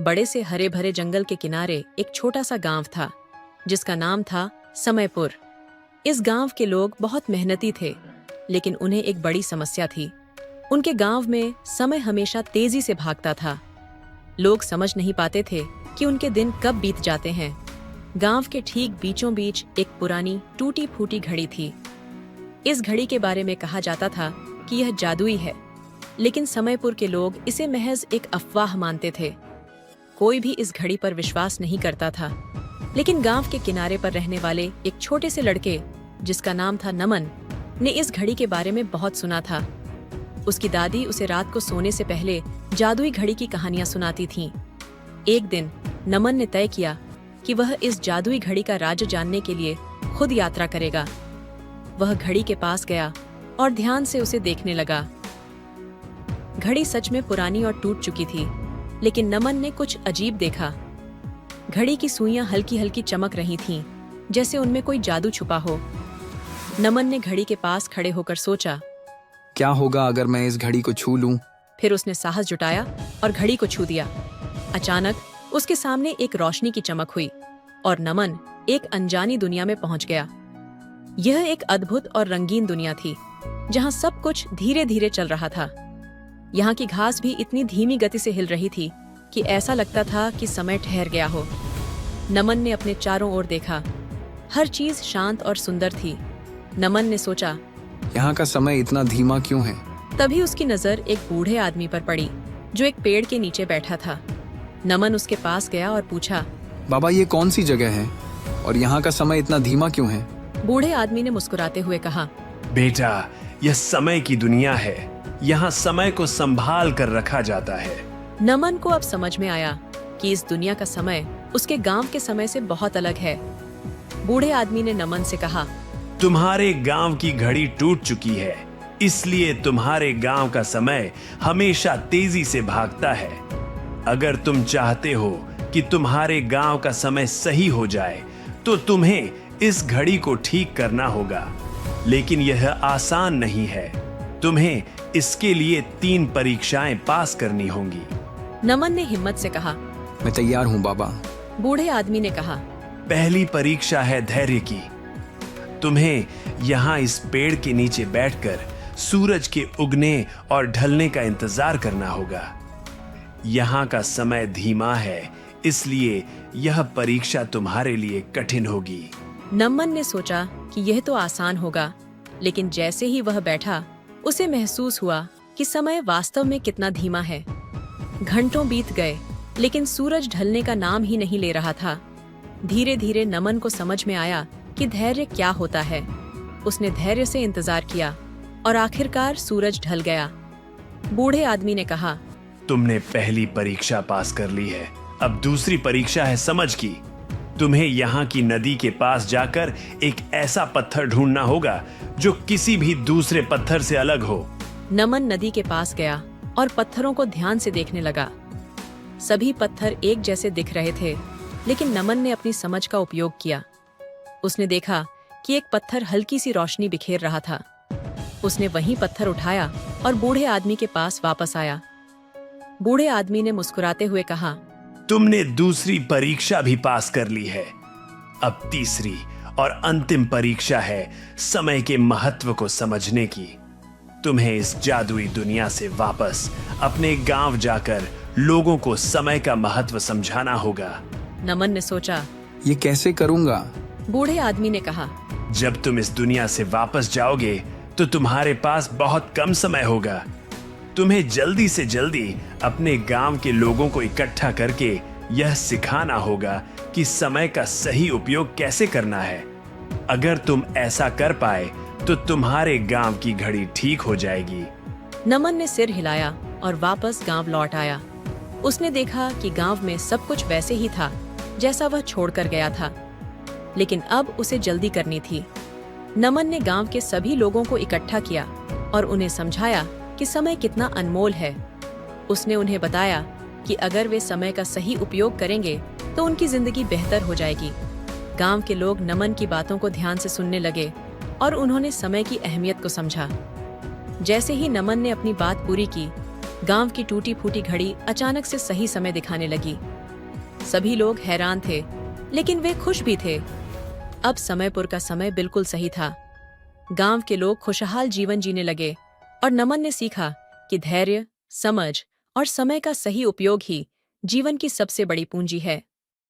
बड़े से हरे भरे जंगल के किनारे एक छोटा सा गांव था जिसका नाम था समयपुर। इस गांव के लोग बहुत मेहनती थे, लेकिन उन्हें एक बड़ी समस्या थी। उनके गांव में समय हमेशा तेजी से भागता था। लोग समझ नहीं पाते थे कि उनके दिन कब बीत जाते हैं। गांव के ठीक बीचों बीच एक पुरानी टूटी फूटी घड़ी थी। इस घड़ी के बारे में कहा जाता था कि यह जादुई है, लेकिन समयपुर के लोग इसे महज एक अफवाह मानते थे। कोई भी इस घड़ी पर विश्वास नहीं करता था, लेकिन गांव के किनारे पर रहने वाले एक छोटे से लड़के जिसका नाम था नमन ने इस घड़ी के बारे में बहुत सुना था। उसकी दादी उसे रात को सोने से पहले जादुई घड़ी की कहानियां सुनाती थीं। एक दिन नमन ने तय किया कि वह इस जादुई घड़ी का राज जानने के लिए खुद यात्रा करेगा। वह घड़ी के पास गया और ध्यान से उसे देखने लगा। घड़ी सच में पुरानी और टूट चुकी थी, लेकिन नमन ने कुछ अजीब देखा। घड़ी की सुइयां हल्की हल्की चमक रही थीं, जैसे उनमें कोई जादू छुपा हो। नमन ने घड़ी के पास खड़े होकर सोचा, क्या होगा अगर मैं इस घड़ी को छू लूं? फिर उसने साहस जुटाया और घड़ी को छू दिया। अचानक उसके सामने एक रोशनी की चमक हुई और नमन एक अनजानी दुनिया में पहुंच गया। यह एक अद्भुत और रंगीन दुनिया थी, जहां सब कुछ धीरे धीरे चल रहा था। यहाँ की घास भी इतनी धीमी गति से हिल रही थी कि ऐसा लगता था कि समय ठहर गया हो। नमन ने अपने चारों ओर देखा। हर चीज शांत और सुंदर थी। नमन ने सोचा, यहाँ का समय इतना धीमा क्यों है? तभी उसकी नजर एक बूढ़े आदमी पर पड़ी जो एक पेड़ के नीचे बैठा था। नमन उसके पास गया और पूछा, बाबा, ये कौन सी जगह है और यहाँ का समय इतना धीमा क्यों है? बूढ़े आदमी ने मुस्कुराते हुए कहा, बेटा, यह समय की दुनिया है। यहाँ समय को संभाल कर रखा जाता है। नमन को अब समझ में आया कि इस दुनिया का समय उसके गांव के समय से बहुत अलग है। बूढ़े आदमी ने नमन से कहा, तुम्हारे गांव की घड़ी टूट चुकी है, इसलिए तुम्हारे गांव का समय हमेशा तेजी से भागता है। अगर तुम चाहते हो कि तुम्हारे गांव का समय सही हो जाए, तो तुम्हें इस घड़ी को ठीक करना होगा। लेकिन यह आसान नहीं है। तुम्हें इसके लिए 3 परीक्षाएं पास करनी होंगी। नमन ने हिम्मत से कहा, मैं तैयार हूँ बाबा। बूढ़े आदमी ने कहा, पहली परीक्षा है धैर्य की। तुम्हें यहाँ इस पेड़ के नीचे बैठकर सूरज के उगने और ढलने का इंतजार करना होगा। यहाँ का समय धीमा है, इसलिए यह परीक्षा तुम्हारे लिए कठिन होगी। नमन ने सोचा कि यह तो आसान होगा, लेकिन जैसे ही वह बैठा, उसे महसूस हुआ कि समय वास्तव में कितना धीमा है। घंटों बीत गए, लेकिन सूरज ढलने का नाम ही नहीं ले रहा था। धीरे धीरे नमन को समझ में आया कि धैर्य क्या होता है। उसने धैर्य से इंतजार किया और आखिरकार सूरज ढल गया। बूढ़े आदमी ने कहा, तुमने पहली परीक्षा पास कर ली है। अब दूसरी परीक्षा है समझ की। तुम्हें यहाँ की नदी के पास जाकर एक ऐसा पत्थर ढूंढना होगा जो किसी भी दूसरे पत्थर से अलग हो। नमन नदी के पास गया और पत्थरों को ध्यान से देखने लगा। सभी पत्थर एक जैसे दिख रहे थे, लेकिन नमन ने अपनी समझ का उपयोग किया। उसने देखा कि एक पत्थर हल्की सी रोशनी बिखेर रहा था। उसने वही पत्थर उठाया और बूढ़े आदमी के पास वापस आया। बूढ़े आदमी ने मुस्कुराते हुए कहा, तुमने दूसरी परीक्षा भी पास कर ली है। अब तीसरी और अंतिम परीक्षा है समय के महत्व को समझने की। तुम्हें इस जादुई दुनिया से वापस अपने गांव जाकर लोगों को समय का महत्व समझाना होगा। नमन ने सोचा, ये कैसे करूँगा? बूढ़े आदमी ने कहा, जब तुम इस दुनिया से वापस जाओगे तो तुम्हारे पास बहुत कम समय होगा। तुम्हें जल्दी से जल्दी अपने गांव के लोगों को इकट्ठा करके यह सिखाना होगा कि समय का सही उपयोग कैसे करना है। अगर तुम ऐसा कर पाए तो तुम्हारे गांव की घड़ी ठीक हो जाएगी। नमन ने सिर हिलाया और वापस गांव लौट आया। उसने देखा कि गांव में सब कुछ वैसे ही था जैसा वह छोड़कर गया था, लेकिन अब उसे जल्दी करनी थी। नमन ने गांव के सभी लोगों को इकट्ठा किया और उन्हें समझाया कि समय कितना अनमोल है। उसने उन्हें बताया कि अगर वे समय का सही उपयोग करेंगे तो उनकी जिंदगी बेहतर हो जाएगी। गांव के लोग नमन की बातों को ध्यान से सुनने लगे और उन्होंने समय की अहमियत को समझा। जैसे ही नमन ने अपनी बात पूरी की, गांव की टूटी फूटी घड़ी अचानक से सही समय दिखाने लगी। सभी लोग हैरान थे, लेकिन वे खुश भी थे। अब समयपुर का समय बिल्कुल सही था। गांव के लोग खुशहाल जीवन जीने लगे और नमन ने सीखा कि धैर्य, समझ और समय का सही उपयोग ही जीवन की सबसे बड़ी पूंजी है।